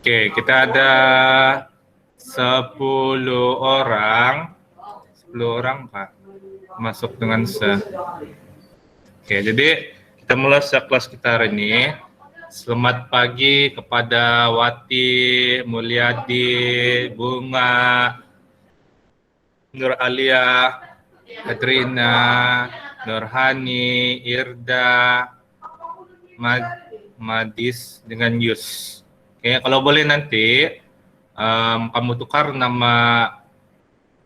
Oke, kita ada 10 orang. 10 orang, Pak. Masuk dengan Oke, jadi kita mulai kelas kita hari ini. Selamat pagi kepada Wati, Mulyadi, Bunga, Nur Alia, Katrina, Nurhani, Irda, Madis dengan Yus. Oke, kalau boleh nanti kamu tukar nama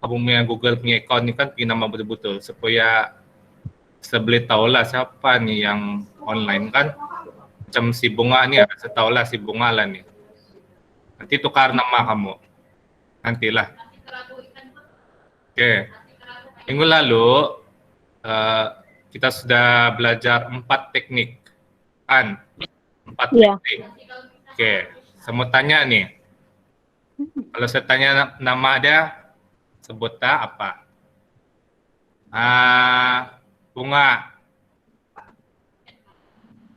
kamu punya Google punya account ini kan punya nama betul-betul supaya sebeli tahu lah siapa nih yang online kan. Macam si Bunga nih, saya tahu lah si Bunga lah nih. Nanti tukar nama kamu. Nantilah. Oke. Minggu lalu kita sudah belajar 4 teknik. Kan? 4 teknik. Oke. Saya mau tanya nih. Kalau saya tanya nama dia, sebut apa? Bunga.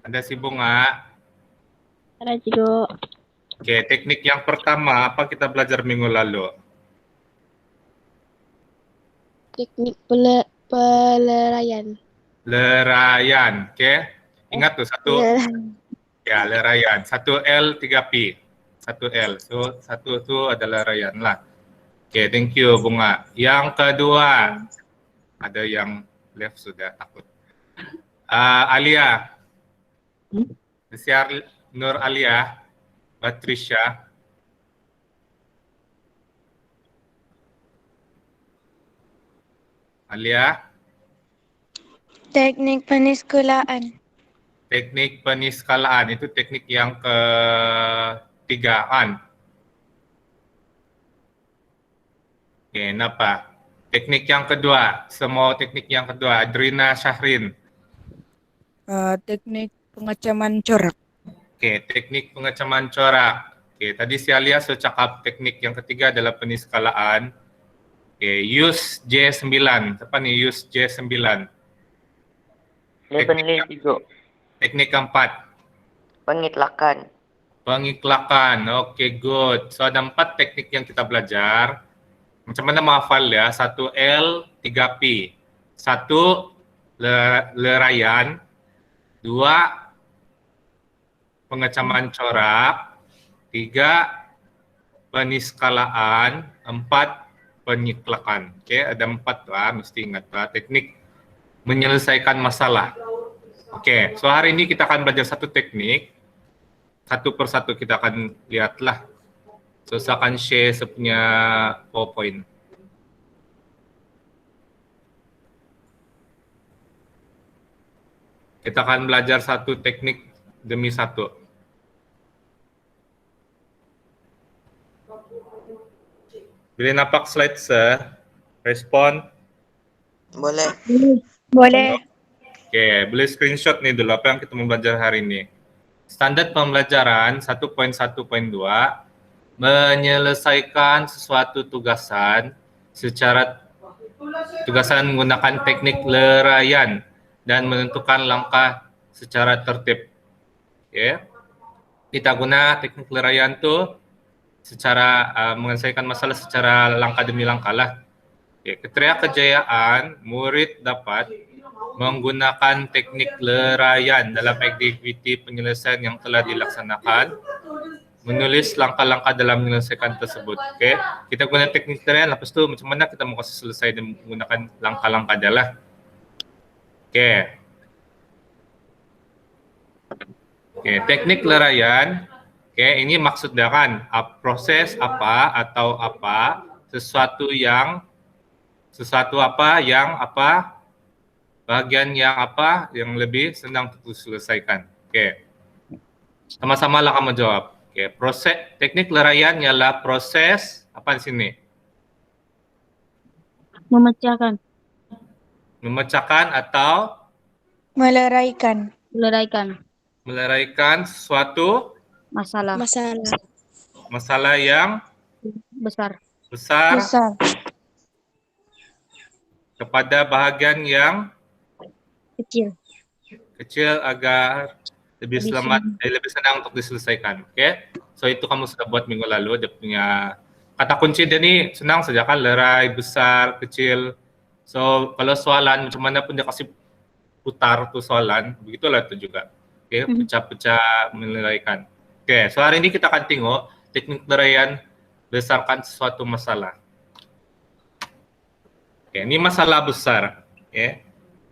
Ada si Bunga. Ada juga. Oke, teknik yang pertama apa kita belajar minggu lalu? Teknik pelerayan. Lerayan, oke. Ingat tuh satu. Ya, lerayan. 1L 3P. 1L. So, satu itu adalah lerayan lah. Oke, thank you Bunga. Yang kedua, ada yang left sudah takut. Alia. Siar Nur Alia. Patricia. Alia. Teknik peniskalaan. Teknik peniskalaan itu teknik yang ketiga kan? Oke, kenapa? Teknik yang kedua, semua teknik yang kedua, Adrina Syahrin. Teknik pengecaman corak. Oke, teknik pengecaman corak. Oke, tadi si Alia sudah cakap teknik yang ketiga adalah peniskalaan. Oke, use J9. Apa nih use J9? Teknik keempat. Pengitlakan. Pengiklakan. Oke, good. So ada 4 teknik yang kita belajar. Macam mana menghafal ya? 1L, 3P. 1 lerayan, 2 pengecaman corak, 3 peniskalaan, 4 penyiklakan. Oke, ada 4 lah, mesti ingat lah. Teknik menyelesaikan masalah. Oke, so hari ini kita akan belajar satu teknik. Satu persatu kita akan lihatlah. So, saya akan share sepunya PowerPoint. Kita akan belajar satu teknik demi satu. Boleh nampak slide saya? Respon? Boleh. Boleh. Oke, boleh screenshot nih dulu apa yang kita mau belajar hari ini. Standar pembelajaran 1.1.2 menyelesaikan sesuatu tugasan menggunakan teknik lerayan dan menentukan langkah secara tertib. Oke. Kita guna teknik lerayan tuh secara menyelesaikan masalah secara langkah demi langkah lah. Oke, kriteria kejayaan murid dapat menggunakan teknik lerayan dalam aktiviti penyelesaian yang telah dilaksanakan, menulis langkah-langkah dalam menyelesaikan tersebut. Oke, kita guna teknik lerayan, lepas itu macam mana kita mau kasih selesai dan menggunakan langkah-langkah adalah. Oke. Oke, teknik lerayan. Oke, ini maksudnya kan proses apa atau apa sesuatu yang bagian yang lebih senang untuk diselesaikan. Oke. Sama-sama lah kamu jawab. Oke, proses teknik lerayan ialah proses apa di sini? Memecahkan. Memecahkan atau Meleraikan. meleraikan suatu Masalah. masalah yang Besar. besar kepada bahagian yang Kecil. kecil agar lebih senang untuk diselesaikan. Oke? So itu kamu sudah buat minggu lalu. Dia punya kata kunci dia nih senang saja kan, lerai, besar, kecil. So kalau soalan macam mana pun dia kasih putar tuh soalan, begitulah itu juga. Oke, pecah-pecah menilaikan. Oke, so hari ini kita akan tengok teknik penilaian berdasarkan suatu masalah. Oke, ini masalah besar. Oke,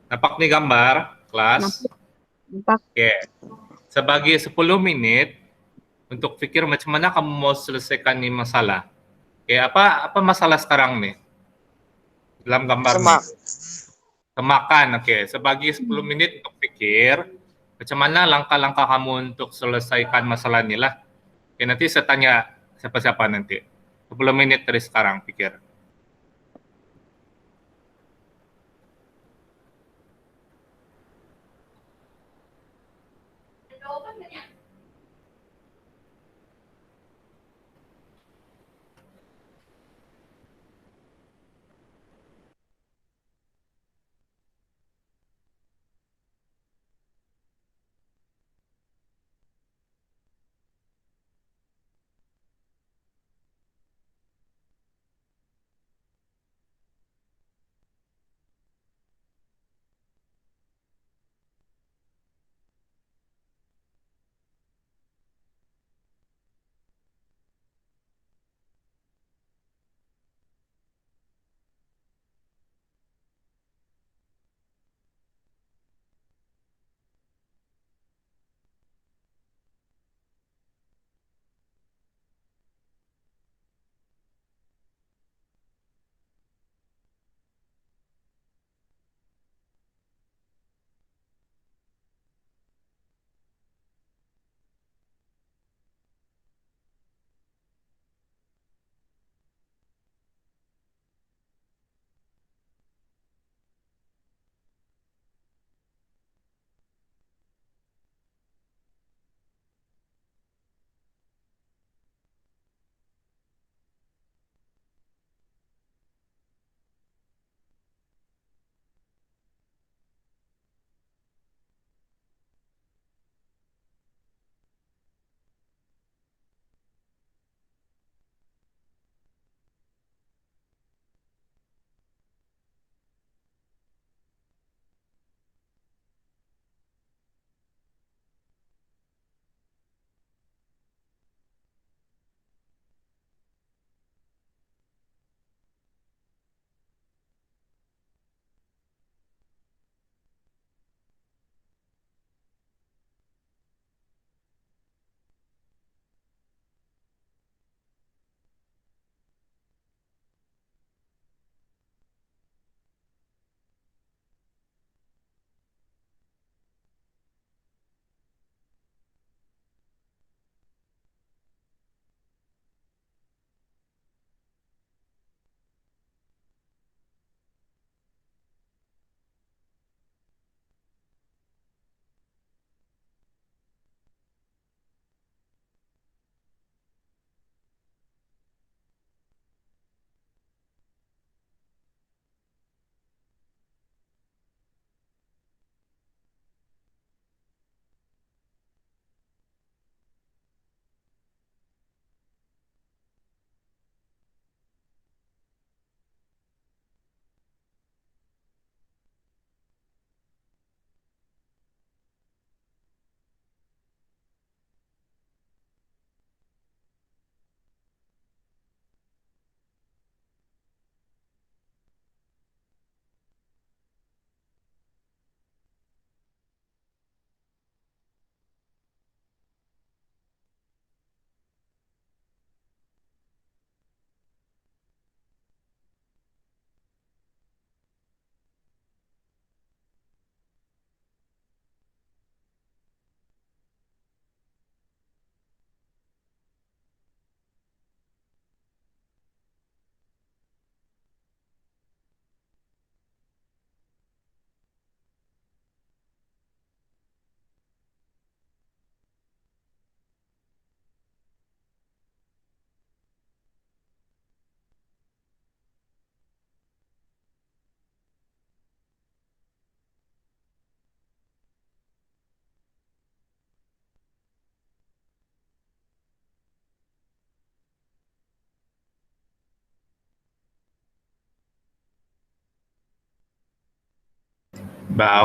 nampak nih gambar kelas. Nampak. Oke, sebagai 10 menit untuk pikir macam mana kamu mau selesaikan ini masalah. Oke, apa masalah sekarang nih? Dalam gambar nih. Semak. Semakan, oke. Sebagai 10 menit untuk pikir, macam mana langkah-langkah kamu untuk selesaikan masalah ini lah. Oke, nanti saya tanya siapa-siapa nanti. 10 menit dari sekarang pikir.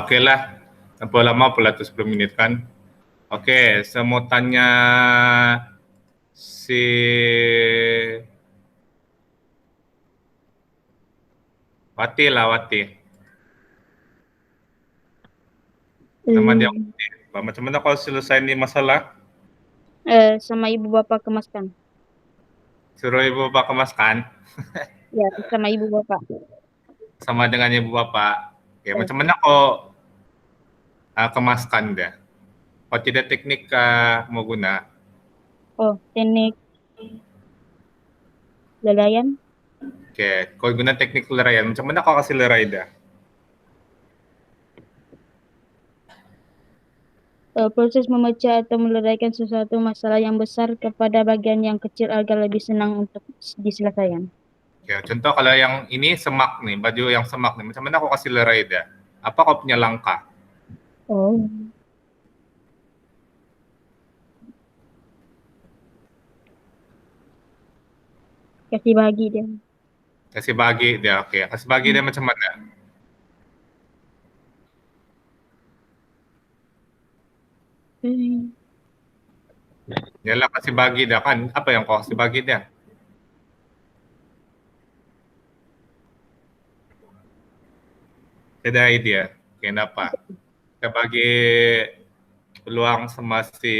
Oke lah. Tanpa lama pula tuh 10 menit kan. Oke, saya mau tanya si Wati lah, Wati. Nama dia Wati. Macam mana kalau selesai ini masalah? Sama ibu bapak kemaskan. Suruh ibu bapak kemaskan Ya, sama ibu bapak. sama dengan ibu bapak. Ya, macam mana kok kemaskan dia? Kalau tidak teknik mau guna? Oh, teknik lelayan. Oke, kalau guna teknik lerayan, macam mana kau kasih lerai dia? Proses memecah atau meleraikan sesuatu masalah yang besar kepada bagian yang kecil agar lebih senang untuk diselesaikan. Ya, contoh kalau yang ini semak nih, baju yang semak nih, macam mana kau kasih lerai dia? Apa kau punya langkah? Oh. Kasih bagi dia. Kasih bagi dia, oke. Kasih bagi dia macam mana? Yalah kasih bagi dia kan, apa yang kau kasih bagi dia? Tidak idea, kenapa? Kita bagi peluang sama si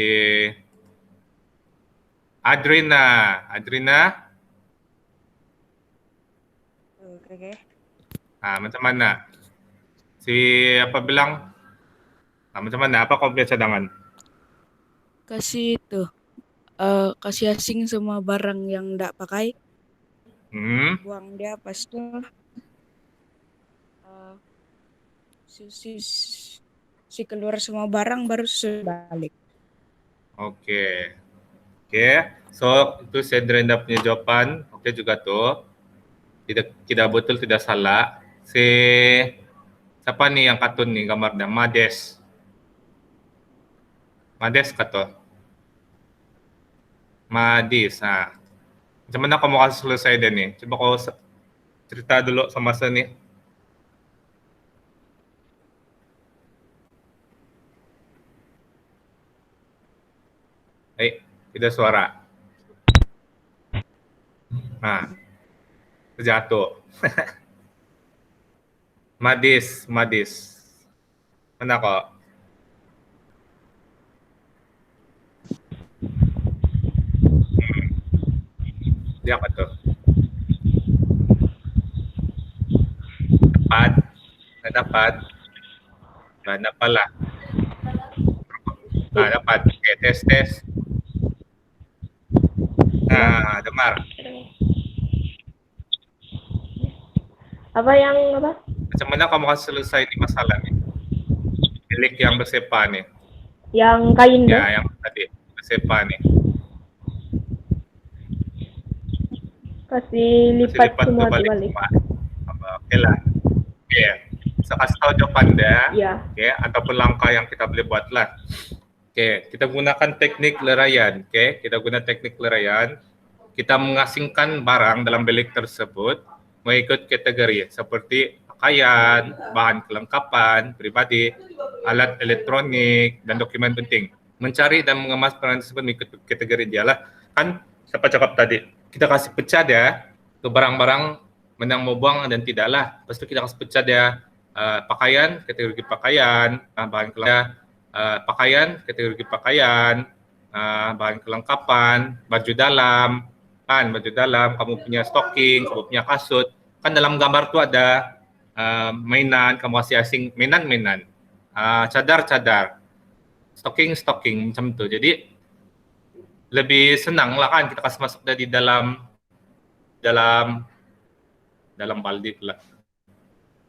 Adrina. Adrina, Oke. macam mana? Si apa bilang? Macam mana? Apa kau punya cadangan? Kasih itu kasih asing semua barang yang nggak pakai, buang dia pas itu si keluar semua barang baru balik. Oke. Oke. So, itu saya Drenda punya jawaban. Oke juga tuh. Tidak betul, tidak salah. Si siapa nih yang katun nih gambarnya? Mades. Mades kata. Madis. Macam mana kamu kasih selesai deh nih? Coba kau cerita dulu sama saya nih. Tidak suara. Terjatuh. Madis. Mana kok? Dia apa tuh? Dapat. Nggak dapat lah. Dapat. Oke, tes. Demar. Apa? Macam mana kamu akan selesai di masalah nih? Milik yang bersepa nih. Yang kain deh. Ya, yang tadi bersepa nih. Kasih lipat semua balik. dibalik. Oke lah. Oke. Saya kasih tahu jawaban dia. Iya. Oke, ataupun langkah yang kita boleh buat lah. Oke, kita gunakan teknik leraian. Oke, kita guna teknik leraian. Kita mengasingkan barang dalam bilik tersebut mengikut kategori seperti pakaian, bahan kelengkapan pribadi, alat elektronik, dan dokumen penting. Mencari dan mengemas barang tersebut mengikut kategori dia lah. Kan siapa cakap tadi? Kita kasih pecah dia ke barang-barang menang mau buang dan tidaklah. Lepas itu kita kasih pecah dia pakaian, kategori pakaian, bahan kelengkapan, pakaian, kategori pakaian, bahan kelengkapan, baju dalam, kamu punya stocking, kamu punya kasut. Kan dalam gambar tuh ada mainan, kamu kasih asing mainan, cadar, stocking macam itu. Jadi lebih senang lah kan kita kasih masuk dari dalam baldi pula,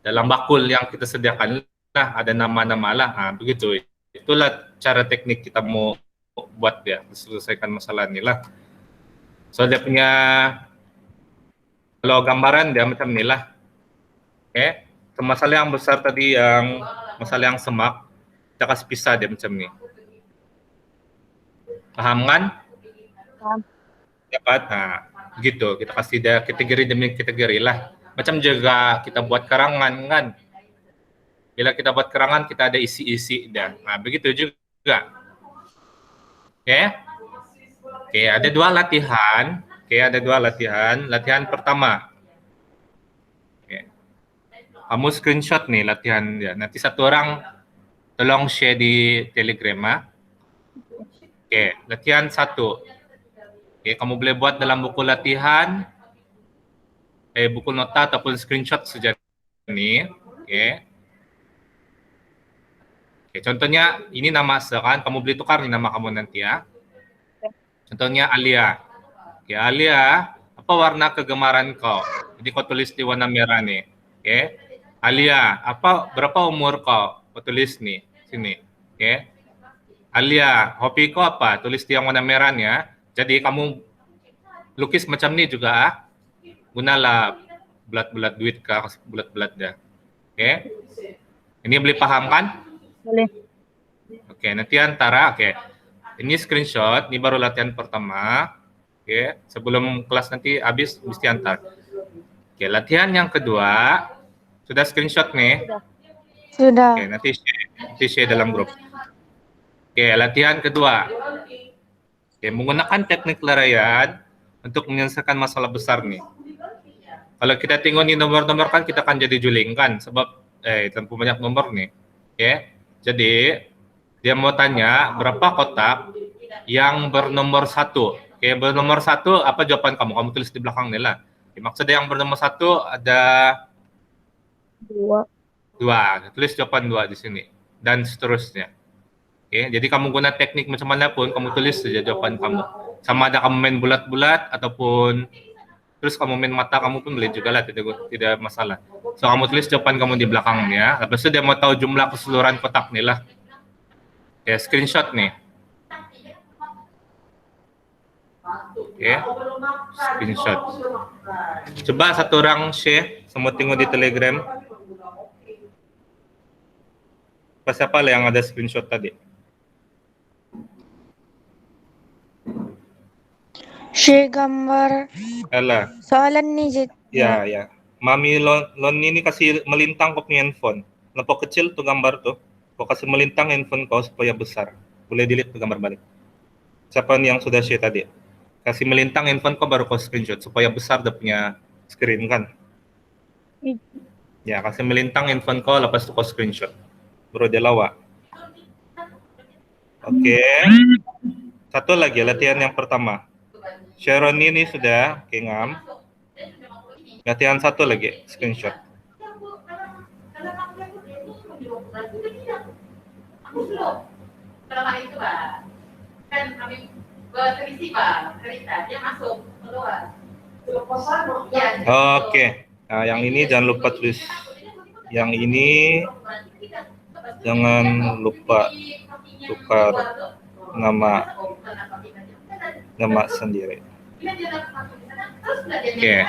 dalam bakul yang kita sediakan lah, ada nama-nama lah. Begitu. Itulah cara teknik kita mau buat dia selesaikan masalah ini lah. So dia punya kalau gambaran dia macam inilah. Oke. Masalah yang besar tadi yang masalah yang semak, kita kasih pisah dia macam ni. Paham kan? Paham. Dapat. Begitu. Kita kasih dia kategori demi kategori lah. Macam juga kita buat karangan kan. Bila kita buat keterangan, kita ada isi-isi dah. Nah, begitu juga. Oke. Oke, ada dua latihan. Oke, ada dua latihan. Latihan pertama. Oke. Kamu screenshot nih latihan dia. Nanti satu orang tolong share di Telegram ya. Oke, latihan 1. Oke, kamu boleh buat dalam buku latihan, buku nota ataupun screenshot saja ini. Oke. Oke, contohnya ini nama kan, kamu boleh tukar nih nama kamu nanti ya. Contohnya Alia. Oke, Alia, apa warna kegemaran kau? Jadi kau tulis di warna merah nih. Oke. Alia, berapa umur kau? Kau tulis nih, sini. Oke. Alia, hobi kau apa? Tulis di yang warna merahnya. Jadi kamu lukis macam ini juga. Gunalah bulat-bulat duit kah, bulat-bulat dah. Oke. Ini boleh paham kan? Boleh. Oke, nanti antara. Oke. Ini screenshot, ini baru latihan pertama. Oke, sebelum kelas nanti habis mesti antar. Oke, latihan yang kedua. Sudah screenshot nih? Sudah. Oke, nanti share dalam grup. Oke, latihan kedua. Oke, menggunakan teknik larayan untuk menyelesaikan masalah besar nih. Kalau kita tengok nih nomor-nomor kan kita akan jadi juling kan, sebab terlalu banyak nomor nih. Oke, jadi dia mau tanya berapa kotak yang bernomor 1. Oke, bernomor 1 apa jawaban kamu? Kamu tulis di belakang nih lah. Oke, maksudnya yang bernomor 1 ada 2. Tulis jawaban 2 di sini dan seterusnya. Oke, jadi kamu guna teknik macam mana pun kamu tulis saja jawaban kamu. Sama ada kamu main bulat-bulat ataupun terus kamu main mata kamu pun boleh juga lah, tidak masalah. So kamu tulis jawaban kamu di belakangnya. Habis itu dia mau tahu jumlah keseluruhan kotak nih lah. Oke, screenshot nih. Oke, screenshot. Coba satu orang share, semua tengok di Telegram. Siapa lah yang ada screenshot tadi? Share gambar Alah. soalan nih, Ya. Mami Lon ini kasih melintang kau punya handphone. Lampu kecil tuh gambar tuh. Kau kasih melintang handphone kau supaya besar. Boleh delete tuh gambar balik. Siapa nih yang sudah share tadi? Kasih melintang handphone kau baru kau screenshot supaya besar dia punya screen kan. Ya, kasih melintang handphone kau lepas itu kau screenshot. Baru dia lawa. Oke. Satu lagi latihan yang pertama. Sharon ini sudah, oke, ngam. Latihan satu lagi, screenshot. Oke. Nah, yang ini jangan lupa tulis. Yang ini jangan lupa tukar nama sendiri. Oke.